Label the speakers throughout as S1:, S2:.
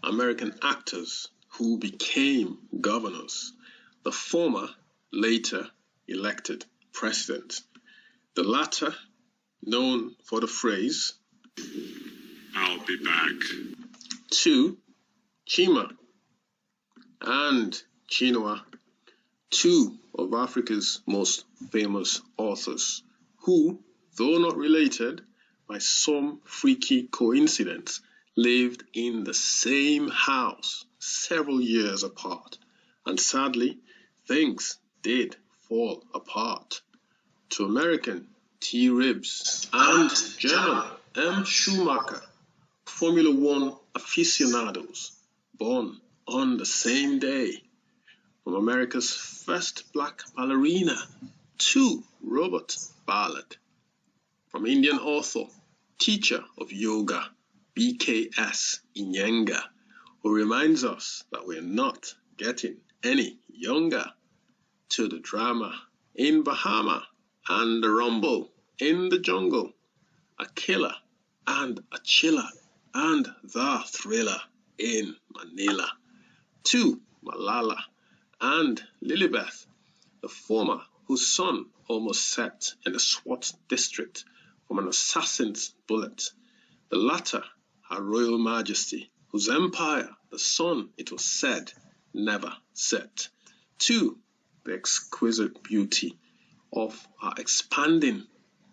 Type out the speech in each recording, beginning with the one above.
S1: American actors who became governors. The former later elected president. The latter known for the phrase,
S2: "I'll be back."
S1: 2. Chima and Chinua, two of Africa's most famous authors, who, though not related, by some freaky coincidence, lived in the same house several years apart, and sadly, things did fall apart. To American T. Ribs and German M. Schumacher, Formula One aficionados, born on the same day. From America's first black ballerina to Robert Ballard. From Indian author, teacher of yoga, BKS Inyenga, who reminds us that we're not getting any younger, to the drama in Bahama and the rumble in the jungle, a killer and a chiller and the thriller in Manila, to Malala and Lilibeth, the former whose son almost set in the SWAT district from an assassin's bullet, the latter her royal majesty, whose empire the sun, it was said, never set, to the exquisite beauty of our expanding,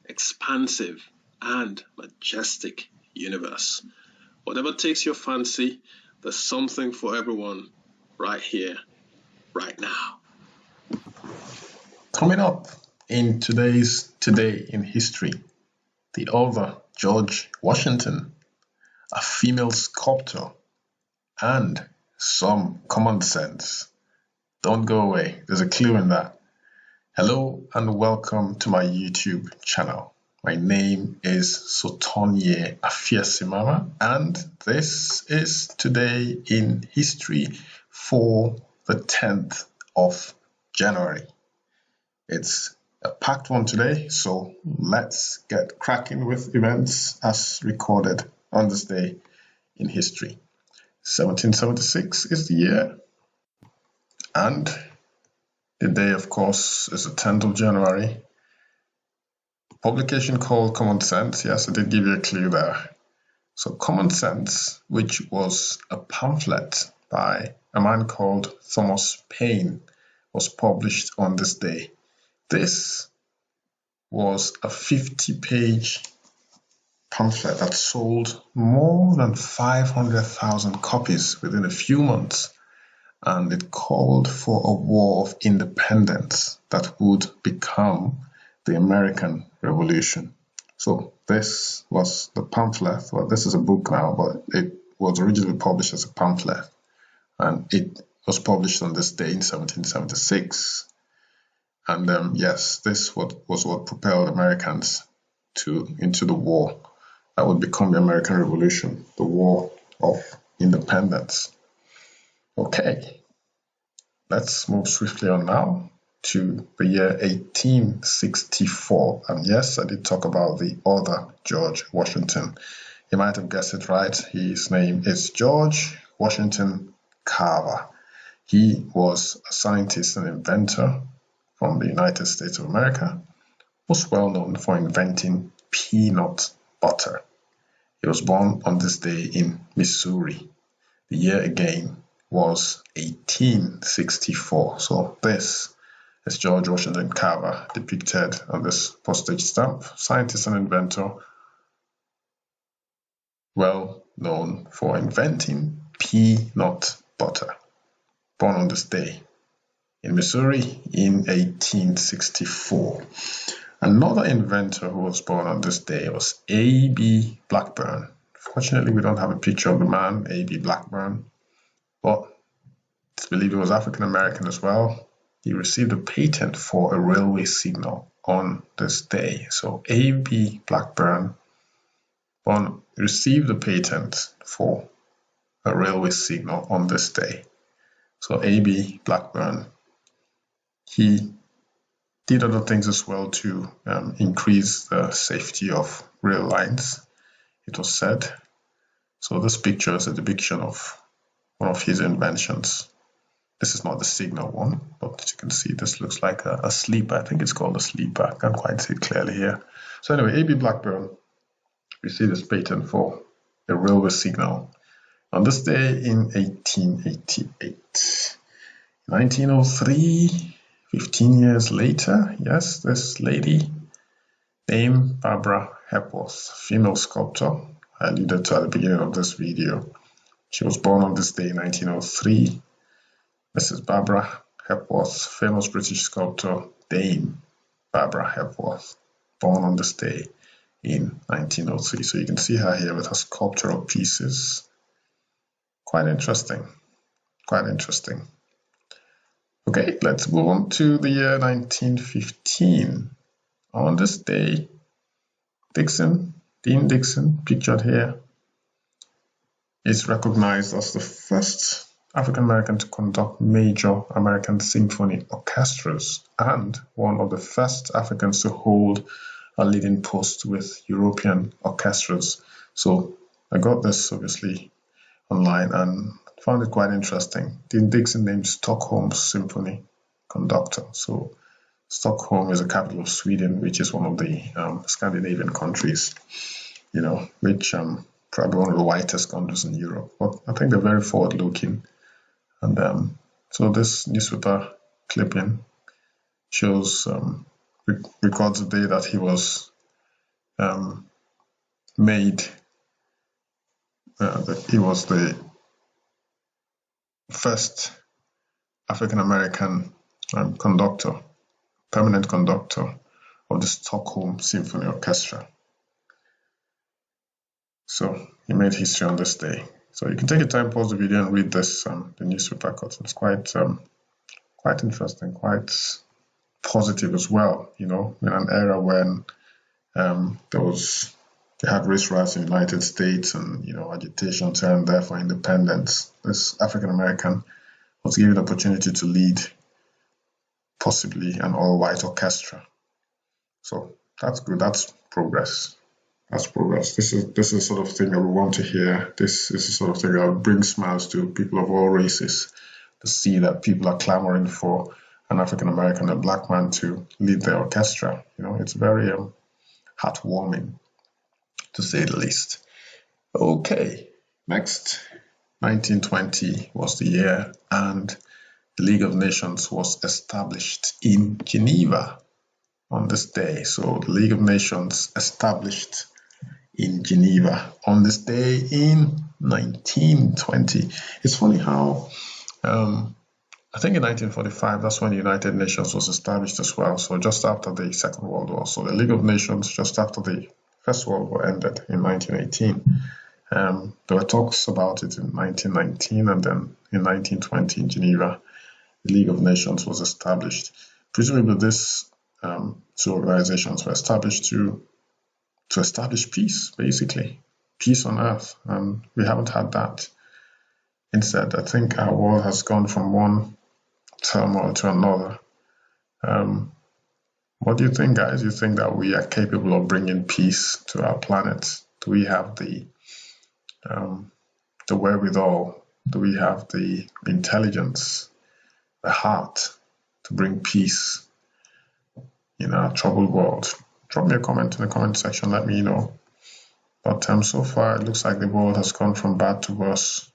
S1: expansive, and majestic universe. Whatever takes your fancy, there's something for everyone right here, right now.
S3: Coming up in today's Today in History, the author George Washington, a female sculptor, and some common sense. Don't go away, there's a clue in that. Hello and welcome to my YouTube channel. My name is Sotonye Afiesimama, and this is Today in History for the 10th of January. It's a packed one today, so let's get cracking with events as recorded on this day in history. 1776 is the year, and the day, of course, is the 10th of January. Publication called Common Sense. Yes, I did give you a clue there. So Common Sense, which was a pamphlet by a man called Thomas Paine, was published on this day. This was a 50-page pamphlet that sold more than 500,000 copies within a few months, and it called for a war of independence that would become the American Revolution. So this was the pamphlet. Well, this is a book now, but it was originally published as a pamphlet, and it was published on this day in 1776. And yes, this was what propelled Americans into the war that would become the American Revolution, the War of Independence. Okay, let's move swiftly on now to the year 1864. And yes, I did talk about the author George Washington. You might have guessed it right. His name is George Washington Carver. He was a scientist and inventor from the United States of America, was well known for inventing peanut butter. He was born on this day in Missouri. The year again was 1864. So this is George Washington Carver depicted on this postage stamp, scientist and inventor, well known for inventing peanut butter, born on this day in Missouri in 1864. Another inventor who was born on this day was A.B. Blackburn. Fortunately, we don't have a picture of the man, A.B. Blackburn, but it's believed he was African American as well. He received a patent for a railway signal on this day. So A.B. Blackburn received a patent for a railway signal on this day. So A.B. Blackburn, he did other things as well to increase the safety of rail lines, it was said. So this picture is a depiction of one of his inventions. This is not the signal one, but as you can see, this looks like a sleeper. I think it's called a sleeper. I can't quite see it clearly here. So anyway, A.B. Blackburn received his patent for a railway signal on this day in 1888. 1903, 15 years later, yes, this lady named Barbara Hepworth, female sculptor, I alluded to at the beginning of this video. She was born on this day in 1903. Mrs. Barbara Hepworth, famous British sculptor, Dame Barbara Hepworth, born on this day in 1903. So you can see her here with her sculptural pieces. Quite interesting. Quite interesting. Okay, let's move on to the year 1915. On this day, Dixon, Dean Dixon, pictured here, is recognized as the first African American to conduct major American symphony orchestras and one of the first Africans to hold a leading post with European orchestras. So I got this obviously online and found it quite interesting. Dean Dixon named Stockholm Symphony conductor. So Stockholm is the capital of Sweden, which is one of the Scandinavian countries, which probably one of the whitest countries in Europe. But I think they're very forward-looking. And so this newspaper clipping shows, records the day that he was made, that he was the first African-American conductor, permanent conductor of the Stockholm Symphony Orchestra. So he made history on this day. So you can take your time, pause the video, and read this, the newspaper cut. It's quite interesting, quite positive as well. In an era when they had race riots in the United States and agitation here and there for independence. This African American was given the opportunity to lead possibly an all-white orchestra. So that's good. That's progress. That's progress. This is the sort of thing that we want to hear. This is the sort of thing that will bring smiles to people of all races, to see that people are clamoring for an African American, a black man, to lead their orchestra. It's very heartwarming, to say the least. Okay, next, 1920 was the year, and the League of Nations was established in Geneva on this day. So the League of Nations established in Geneva on this day in 1920. It's funny how I think in 1945 that's when the United Nations was established as well. So just after the Second World War. So the League of Nations just after the First World War ended in 1918. There were talks about it in 1919, and then in 1920 in Geneva, the League of Nations was established. Presumably these two organizations were established to establish peace, basically. Peace on earth. And we haven't had that. Instead, I think our world has gone from one turmoil to another. What do you think, guys? You think that we are capable of bringing peace to our planet? Do we have the wherewithal? Do we have the intelligence, the heart to bring peace in our troubled world? Drop me a comment in the comment section, let me know. But so far, it looks like the world has gone from bad to worse.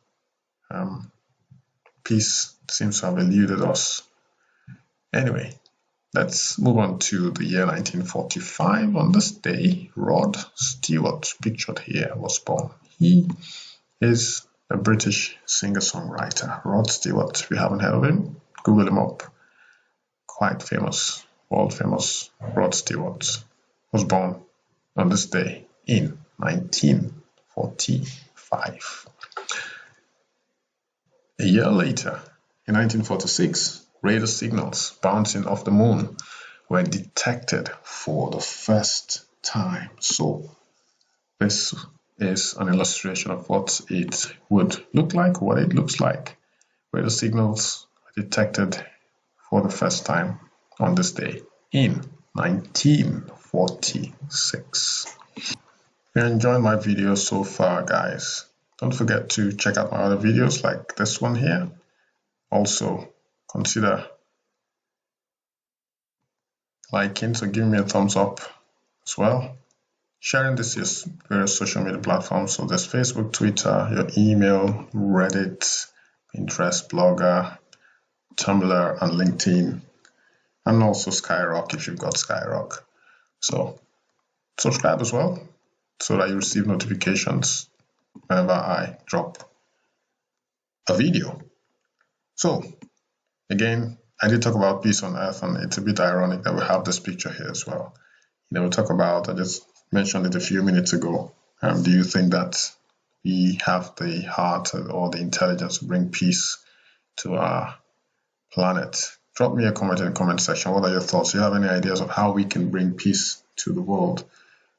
S3: Peace seems to have eluded us. Anyway, let's move on to the year 1945. On this day, Rod Stewart, pictured here, was born. He is a British singer-songwriter. Rod Stewart, if you haven't heard of him, Google him up. Quite famous, world famous Rod Stewart was born on this day in 1945. A year later, in 1946, radar signals bouncing off the moon were detected for the first time. So this is an illustration of what it would look like, what it looks like. Radar signals were detected for the first time on this day in 1946. If you're enjoying my video so far, guys, Don't forget to check out my other videos like this one here. Also, consider liking, so give me a thumbs up as well. Sharing this is various social media platforms. So there's Facebook, Twitter, your email, Reddit, Pinterest, Blogger, Tumblr, and LinkedIn, and also Skyrock if you've got Skyrock. So subscribe as well so that you receive notifications whenever I drop a video. So again, I did talk about peace on earth, and it's a bit ironic that we have this picture here as well. We talk about, I just mentioned it a few minutes ago. Do you think that we have the heart or the intelligence to bring peace to our planet? Drop me a comment in the comment section. What are your thoughts? Do you have any ideas of how we can bring peace to the world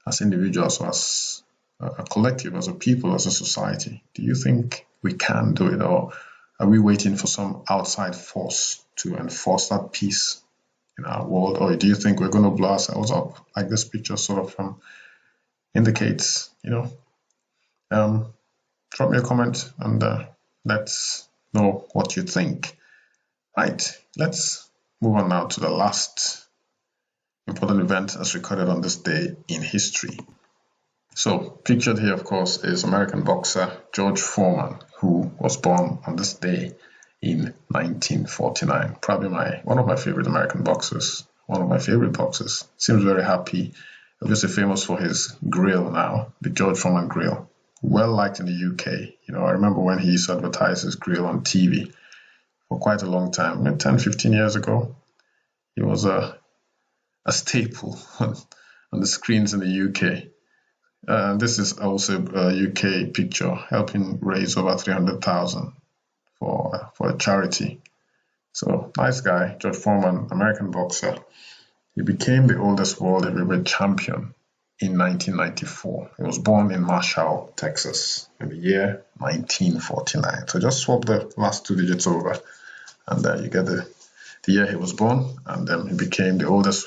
S3: as individuals, or as a collective, as a people, as a society? Do you think we can do it, or are we waiting for some outside force to enforce that peace in our world? Or do you think we're going to blow ourselves up, like this picture sort of indicates? Drop me a comment and let's know what you think. Right, let's move on now to the last important event as recorded on this day in history. So pictured here, of course, is American boxer George Foreman, who was born on this day in 1949. Probably one of my favorite American boxers, one of my favorite boxers. Seems very happy. Obviously famous for his grill now, the George Foreman grill. Well liked in the UK. I remember when he used to advertise his grill on TV for quite a long time, maybe 10, 15 years ago. He was a staple on the screens in the UK. This is also a UK picture helping raise over 300,000 for a charity. So nice guy, George Foreman, American boxer. He became the oldest world heavyweight champion in 1994. He was born in Marshall, Texas, in the year 1949. So just swap the last two digits over, and you get the year he was born, and then he became the oldest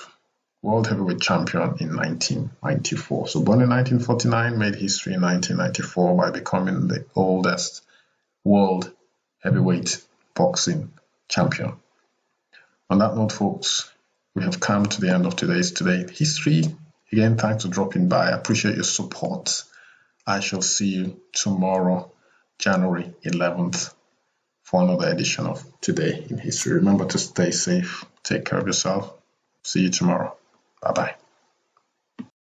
S3: world heavyweight champion in 1994. So born in 1949, made history in 1994 by becoming the oldest world heavyweight boxing champion. On that note, folks, we have come to the end of today's Today History. Again, thanks for dropping by. I appreciate your support. I shall see you tomorrow, January 11th, for another edition of Today in History. Remember to stay safe. Take care of yourself. See you tomorrow. Bye-bye.